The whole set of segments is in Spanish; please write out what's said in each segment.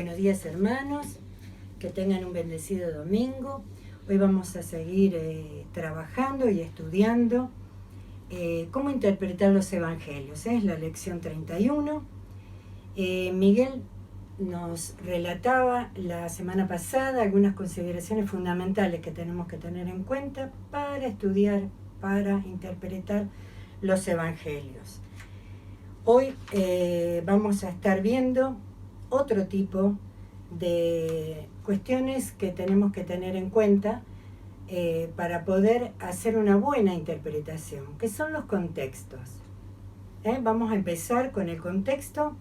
Buenos días, hermanos, que tengan un bendecido domingo. Hoy vamos a seguir trabajando y estudiando cómo interpretar los evangelios. Es la lección 31. Miguel nos relataba la semana pasada algunas consideraciones fundamentales que tenemos que tener en cuenta para estudiar, para interpretar los evangelios. Hoy vamos a estar viendo otro tipo de cuestiones que tenemos que tener en cuenta para poder hacer una buena interpretación, que son los contextos. Vamos a empezar con el contexto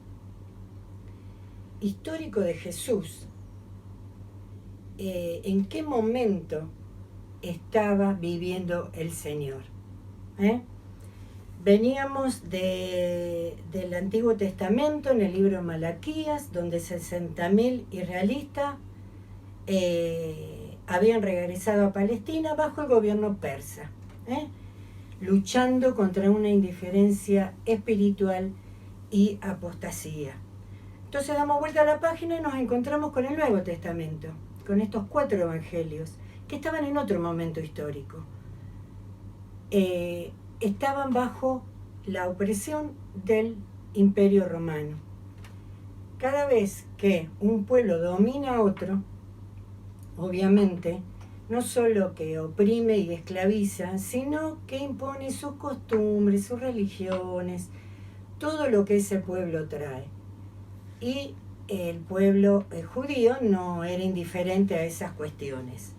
histórico de Jesús. ¿En qué momento estaba viviendo el Señor? Veníamos del Antiguo Testamento, en el libro de Malaquías, donde 60.000 israelitas habían regresado a Palestina bajo el gobierno persa, luchando contra una indiferencia espiritual y apostasía. Entonces damos vuelta a la página y nos encontramos con el Nuevo Testamento, con estos 4 evangelios, que estaban en otro momento histórico. Estaban bajo la opresión del Imperio Romano. Cada vez que un pueblo domina a otro, obviamente, no solo que oprime y esclaviza, sino que impone sus costumbres, sus religiones, todo lo que ese pueblo trae. Y el pueblo judío no era indiferente a esas cuestiones.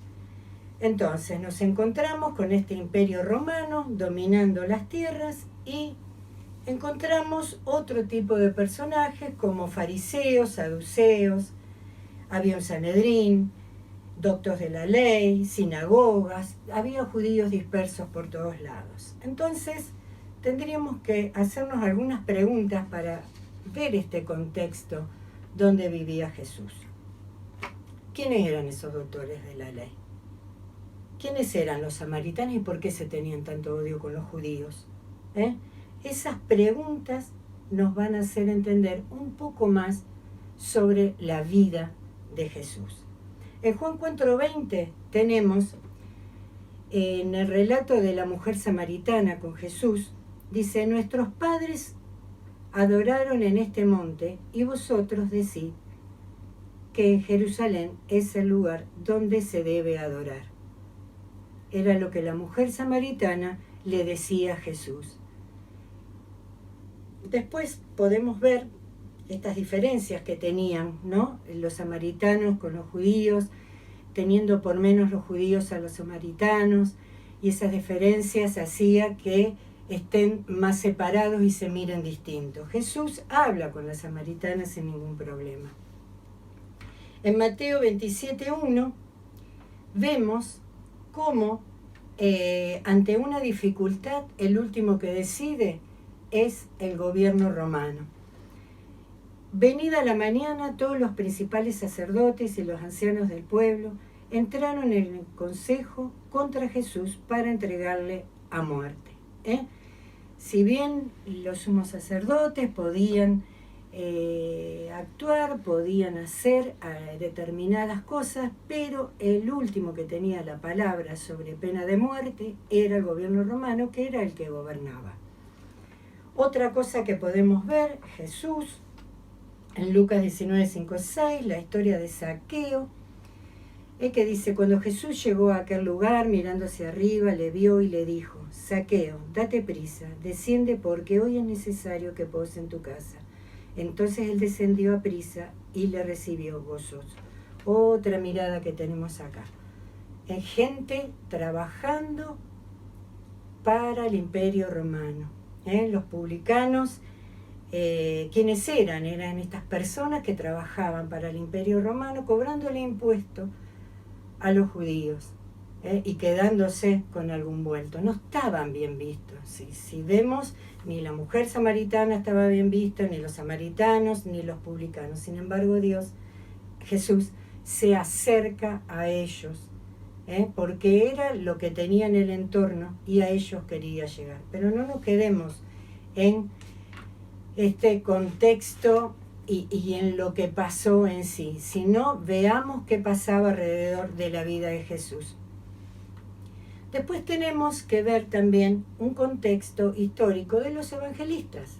Entonces nos encontramos con este imperio romano dominando las tierras y encontramos otro tipo de personajes como fariseos, saduceos, había un Sanedrín, doctos de la ley, sinagogas, había judíos dispersos por todos lados. Entonces tendríamos que hacernos algunas preguntas para ver este contexto donde vivía Jesús. ¿Quiénes eran esos doctores de la ley? ¿Quiénes eran los samaritanos y por qué se tenían tanto odio con los judíos? Esas preguntas nos van a hacer entender un poco más sobre la vida de Jesús. En Juan 4:20 tenemos, en el relato de la mujer samaritana con Jesús, dice: nuestros padres adoraron en este monte y vosotros decís que en Jerusalén es el lugar donde se debe adorar. Era lo que la mujer samaritana le decía a Jesús. Después podemos ver estas diferencias que tenían, ¿no? Los samaritanos con los judíos, teniendo por menos los judíos a los samaritanos, y esas diferencias hacían que estén más separados y se miren distintos. Jesús habla con las samaritanas sin ningún problema. En Mateo 27:1 vemos cómo ante una dificultad el último que decide es el gobierno romano. Venida la mañana, todos los principales sacerdotes y los ancianos del pueblo entraron en el consejo contra Jesús para entregarle a muerte. Si bien los sumos sacerdotes podían actuar, podían hacer determinadas cosas, pero el último que tenía la palabra sobre pena de muerte era el gobierno romano, que era el que gobernaba. Otra cosa que podemos ver, Jesús, en Lucas 19:5-6, la historia de Zaqueo, es que dice: cuando Jesús llegó a aquel lugar, mirando hacia arriba, le vio y le dijo: Zaqueo, date prisa, desciende porque hoy es necesario que pose en tu casa. Entonces él descendió a prisa y le recibió gozoso. Otra mirada que tenemos acá. En gente trabajando para el Imperio Romano. Los publicanos, ¿quiénes eran? Eran estas personas que trabajaban para el Imperio Romano cobrándole impuesto a los judíos y quedándose con algún vuelto. No estaban bien vistos. Si vemos, ni la mujer samaritana estaba bien vista, ni los samaritanos, ni los publicanos. Sin embargo, Jesús, se acerca a ellos, porque era lo que tenía en el entorno y a ellos quería llegar. Pero no nos quedemos en este contexto y en lo que pasó en sí, sino veamos qué pasaba alrededor de la vida de Jesús. Después tenemos que ver también un contexto histórico de los evangelistas.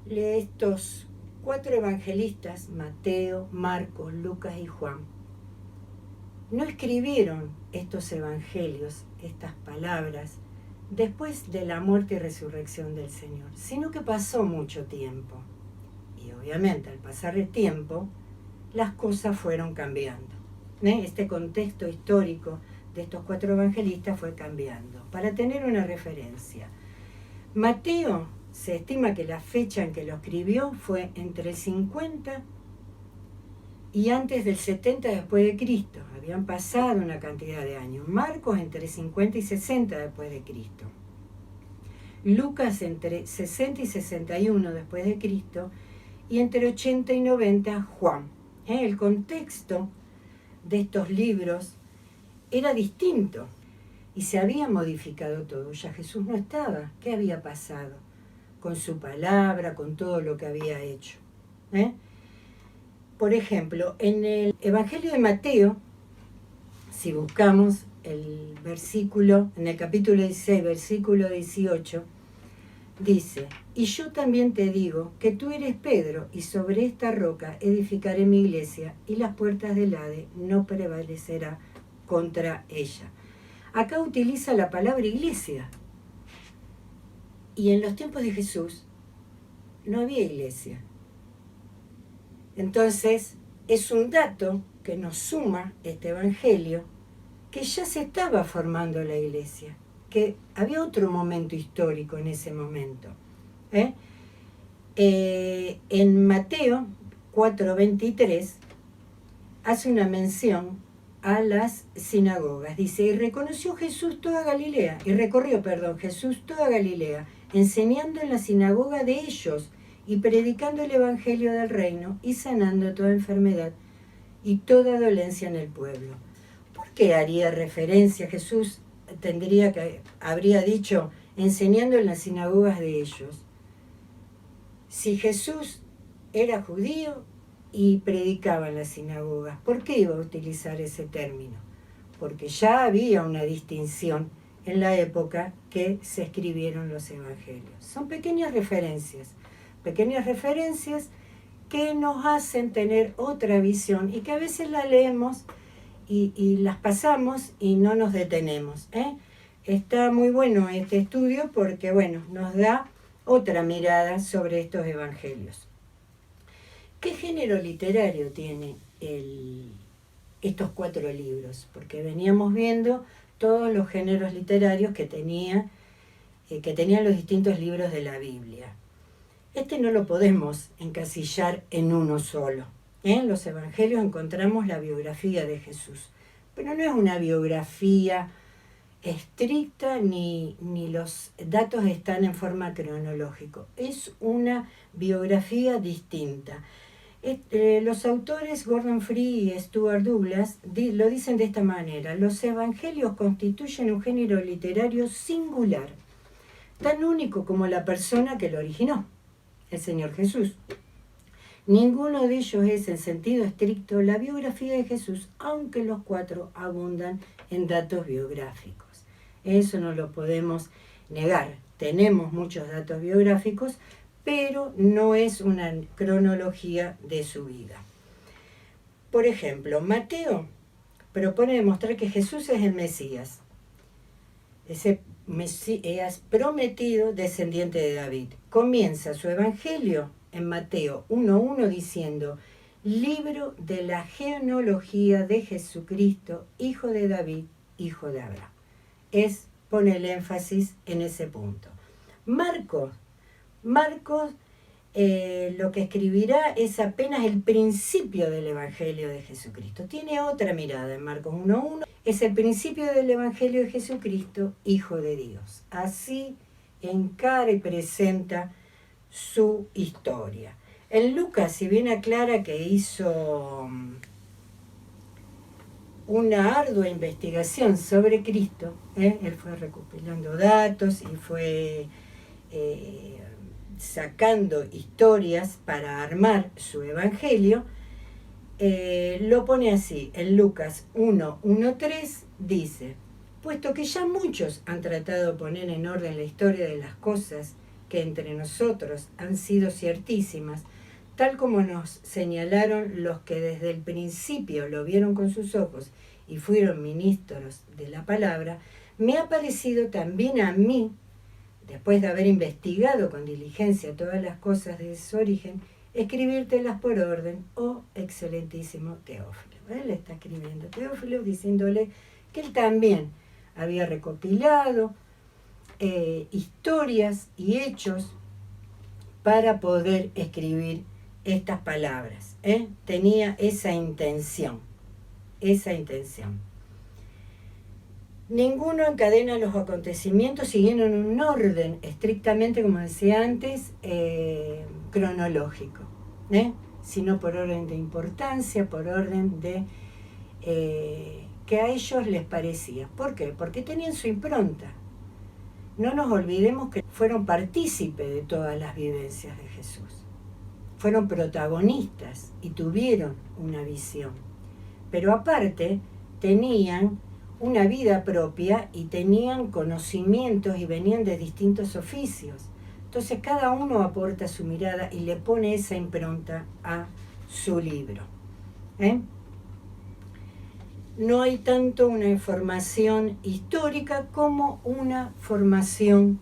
Estos 4 evangelistas, Mateo, Marcos, Lucas y Juan, no escribieron estos evangelios, estas palabras, después de la muerte y resurrección del Señor, sino que pasó mucho tiempo. Y obviamente al pasar el tiempo, las cosas fueron cambiando. Este contexto histórico de estos 4 evangelistas fue cambiando. Para tener una referencia, Mateo se estima que la fecha en que lo escribió fue entre el 50 y antes del 70 después de Cristo. Habían pasado una cantidad de años. Marcos entre 50 y 60 después de Cristo. Lucas entre 60 y 61 después de Cristo. Y entre 80 y 90 Juan. El contexto de estos libros era distinto y se había modificado todo. Ya Jesús no estaba. ¿Qué había pasado con su palabra, con todo lo que había hecho? Por ejemplo, en el Evangelio de Mateo, si buscamos el versículo, en el capítulo 16, versículo 18, dice: y yo también te digo que tú eres Pedro, y sobre esta roca edificaré mi iglesia, y las puertas del Hades no prevalecerá contra ella. Acá utiliza la palabra iglesia. Y en los tiempos de Jesús no había iglesia. Entonces, es un dato que nos suma este evangelio, que ya se estaba formando la iglesia, que había otro momento histórico en ese momento. En Mateo 4:23 hace una mención a las sinagogas. Dice: y recorrió Jesús toda Galilea, enseñando en la sinagoga de ellos y predicando el evangelio del reino y sanando toda enfermedad y toda dolencia en el pueblo. ¿Por qué haría referencia Jesús? Habría dicho enseñando en las sinagogas de ellos. Si Jesús era judío y predicaba en las sinagogas, ¿por qué iba a utilizar ese término? Porque ya había una distinción en la época que se escribieron los evangelios. Son pequeñas referencias que nos hacen tener otra visión y que a veces la leemos y las pasamos y no nos detenemos. Está muy bueno este estudio porque, nos da otra mirada sobre estos evangelios. ¿Qué género literario tiene estos 4 libros? Porque veníamos viendo todos los géneros literarios que tenían los distintos libros de la Biblia. Este no lo podemos encasillar en uno solo. En los evangelios encontramos la biografía de Jesús, pero no es una biografía estricta ni los datos están en forma cronológica. Es una biografía distinta. Los autores Gordon Free y Stuart Douglas lo dicen de esta manera: los evangelios constituyen un género literario singular, tan único como la persona que lo originó, el Señor Jesús. Ninguno de ellos es en sentido estricto la biografía de Jesús, aunque los 4 abundan en datos biográficos. Eso no lo podemos negar. Tenemos muchos datos biográficos, pero no es una cronología de su vida. Por ejemplo, Mateo propone demostrar que Jesús es el Mesías, ese Mesías prometido, descendiente de David. Comienza su evangelio en Mateo 1:1 diciendo: libro de la genealogía de Jesucristo, hijo de David, hijo de Abraham. Pone el énfasis en ese punto. Marcos, lo que escribirá es apenas el principio del Evangelio de Jesucristo. Tiene otra mirada en Marcos 1:1. Es el principio del Evangelio de Jesucristo, Hijo de Dios. Así encara y presenta su historia. En Lucas, si bien aclara que hizo una ardua investigación sobre Cristo, él fue recopilando datos y fue sacando historias para armar su evangelio, lo pone así. En Lucas 1:1-3 dice: puesto que ya muchos han tratado de poner en orden la historia de las cosas que entre nosotros han sido ciertísimas, tal como nos señalaron los que desde el principio lo vieron con sus ojos y fueron ministros de la palabra, me ha parecido también a mí, después de haber investigado con diligencia todas las cosas de su origen, escribírtelas por orden, oh excelentísimo Teófilo. Él está escribiendo a Teófilo diciéndole que él también había recopilado historias y hechos para poder escribir estas palabras. Tenía esa intención. Ninguno encadena los acontecimientos siguiendo un orden estrictamente, como decía antes, cronológico, sino por orden de importancia, por orden de que a ellos les parecía. ¿Por qué? Porque tenían su impronta. No nos olvidemos que fueron partícipes de todas las vivencias de Jesús. Fueron protagonistas y tuvieron una visión. Pero aparte, tenían una vida propia y tenían conocimientos y venían de distintos oficios. Entonces cada uno aporta su mirada y le pone esa impronta a su libro. No hay tanto una formación histórica como una formación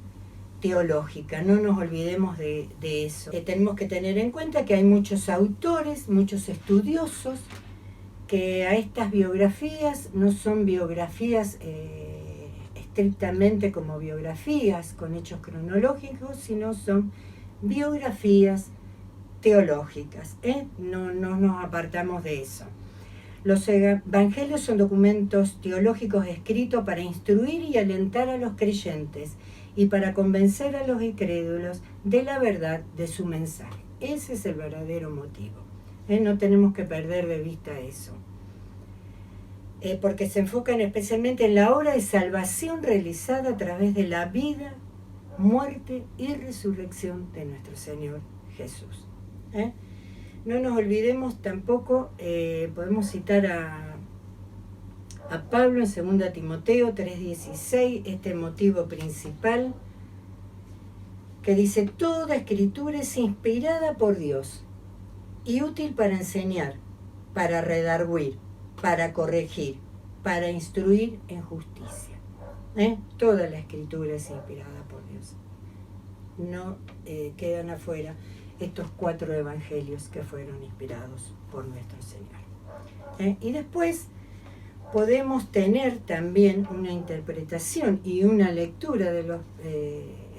teológica. No nos olvidemos de eso. Tenemos que tener en cuenta que hay muchos autores, muchos estudiosos, que a estas biografías no son biografías estrictamente como biografías con hechos cronológicos, sino son biografías teológicas. No nos apartamos de eso. Los evangelios son documentos teológicos escritos para instruir y alentar a los creyentes y para convencer a los incrédulos de la verdad de su mensaje. Ese es el verdadero motivo. No tenemos que perder de vista eso. Porque se enfocan especialmente en la obra de salvación realizada a través de la vida, muerte y resurrección de nuestro Señor Jesús. No nos olvidemos tampoco, podemos citar a Pablo en 2 Timoteo 3:16, este motivo principal, que dice: toda escritura es inspirada por Dios y útil para enseñar, para redarguir, para corregir, para instruir en justicia. Toda la escritura es inspirada por Dios. No quedan afuera estos 4 evangelios que fueron inspirados por nuestro Señor. Y después podemos tener también una interpretación y una lectura de los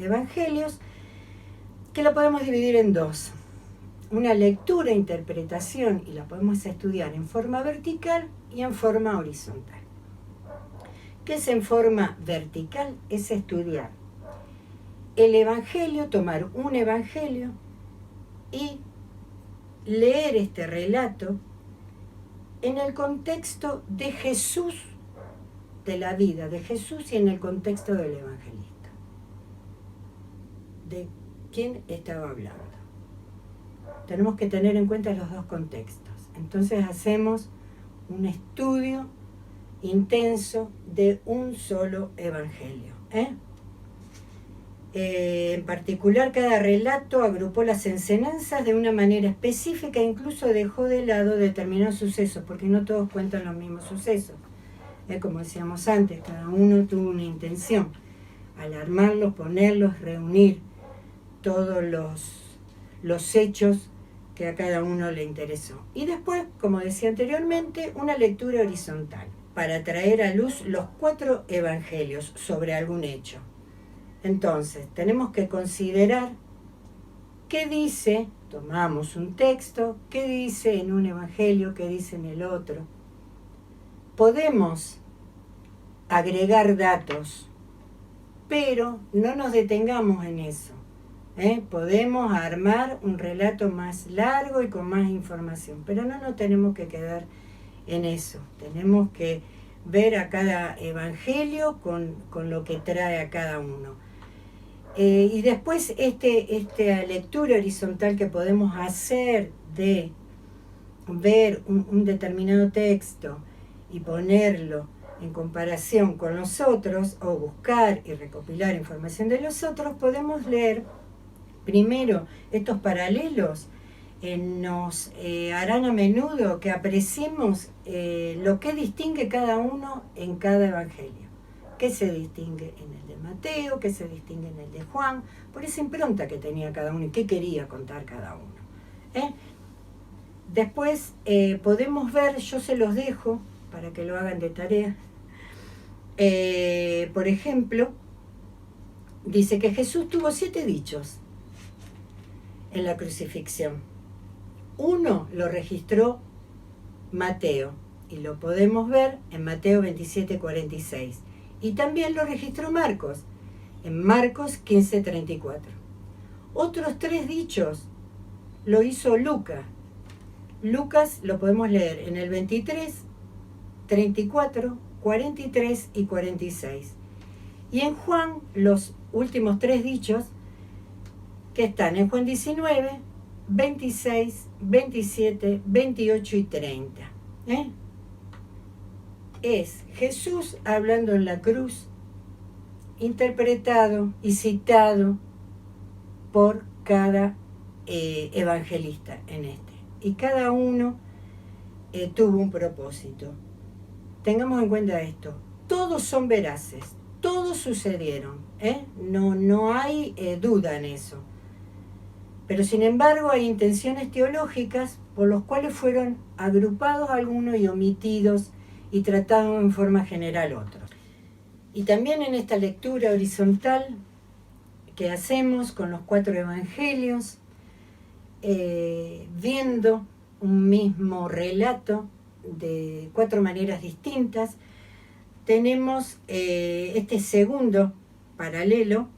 evangelios que la podemos dividir en 2. Una lectura e interpretación, y la podemos estudiar en forma vertical y en forma horizontal. ¿Qué es en forma vertical? Es estudiar el evangelio, tomar un evangelio y leer este relato en el contexto de Jesús, de la vida de Jesús, y en el contexto del evangelista. ¿De quién estaba hablando? Tenemos que tener en cuenta los 2 contextos. Entonces hacemos un estudio intenso de un solo evangelio. En particular, cada relato agrupó las enseñanzas de una manera específica e incluso dejó de lado determinados sucesos, porque no todos cuentan los mismos sucesos. Como decíamos antes, cada uno tuvo una intención. Al armarlos, ponerlos, reunir todos los hechos que a cada uno le interesó. Y después, como decía anteriormente, una lectura horizontal para traer a luz los 4 evangelios sobre algún hecho. Entonces, tenemos que considerar qué dice, tomamos un texto, qué dice en un evangelio, qué dice en el otro. Podemos agregar datos, pero no nos detengamos en eso. Podemos armar un relato más largo y con más información, pero no nos tenemos que quedar en eso. Tenemos que ver a cada evangelio con lo que trae a cada uno. Y después esta lectura horizontal que podemos hacer de ver un determinado texto y ponerlo en comparación con los otros, o buscar y recopilar información de los otros, podemos leer primero estos paralelos. Nos harán a menudo que apreciemos lo que distingue cada uno en cada evangelio. ¿Qué se distingue en el de Mateo? ¿Qué se distingue en el de Juan? Por esa impronta que tenía cada uno y qué quería contar cada uno. Después podemos ver, yo se los dejo para que lo hagan de tarea. Por ejemplo, dice que Jesús tuvo 7 dichos en la crucifixión. Uno lo registró Mateo, y lo podemos ver en Mateo 27:46. Y también lo registró Marcos, en Marcos 15:34. Otros 3 dichos lo hizo Lucas. Lucas lo podemos leer en el 23, 34, 43 y 46. Y en Juan, los últimos 3 dichos, que están en Juan 19, 26, 27, 28 y 30. Es Jesús hablando en la cruz, interpretado y citado por cada evangelista en este. Y cada uno tuvo un propósito. Tengamos en cuenta esto. Todos son veraces, todos sucedieron. No hay duda en eso. Pero sin embargo hay intenciones teológicas por las cuales fueron agrupados algunos y omitidos y tratados en forma general otros. Y también en esta lectura horizontal que hacemos con los 4 evangelios, viendo un mismo relato de 4 maneras distintas, tenemos este segundo paralelo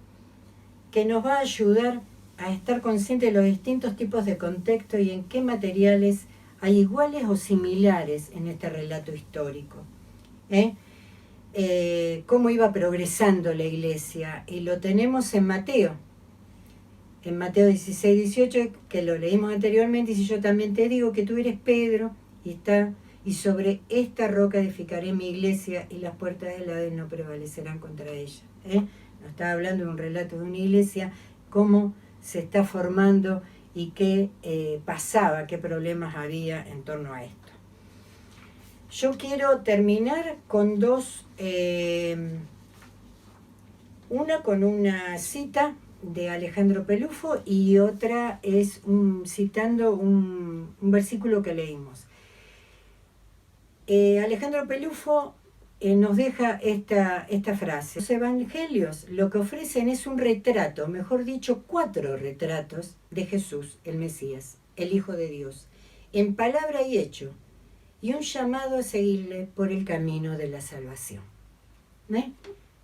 que nos va a ayudar a estar conscientes de los distintos tipos de contexto y en qué materiales hay iguales o similares en este relato histórico. Cómo iba progresando la iglesia, y lo tenemos en Mateo 16, 18, que lo leímos anteriormente. Dice: yo también te digo que tú eres Pedro, y sobre esta roca edificaré mi iglesia, y las puertas del Hades no prevalecerán contra ella. Nos está hablando de un relato de una iglesia, cómo se está formando y qué pasaba, qué problemas había en torno a esto. Yo quiero terminar con 2, una con una cita de Alejandro Pelufo y otra es citando un versículo que leímos. Alejandro Pelufo nos deja esta frase: los evangelios lo que ofrecen es un retrato, mejor dicho, 4 retratos de Jesús, el Mesías, el Hijo de Dios, en palabra y hecho, y un llamado a seguirle por el camino de la salvación.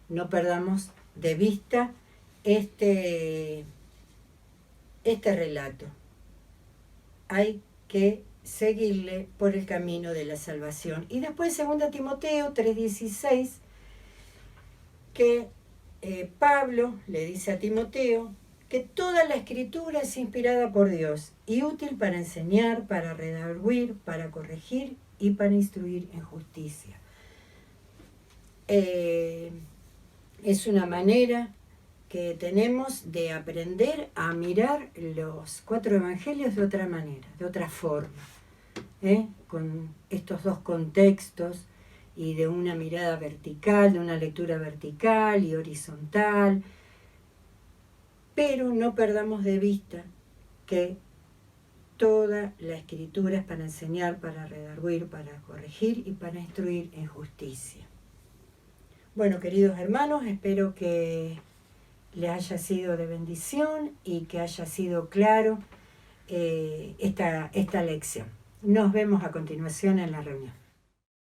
No perdamos de vista este relato. Hay que seguirle por el camino de la salvación. Y después 2 Timoteo 3:16, que Pablo le dice a Timoteo que toda la escritura es inspirada por Dios y útil para enseñar, para redarguir, para corregir y para instruir en justicia. Es una manera que tenemos de aprender a mirar los 4 evangelios de otra manera, de otra forma, con estos 2 contextos y de una mirada vertical, de una lectura vertical y horizontal, pero no perdamos de vista que toda la escritura es para enseñar, para redarguir, para corregir y para instruir en justicia. Bueno, queridos hermanos, espero que les haya sido de bendición y que haya sido claro esta lección. Nos vemos a continuación en la reunión.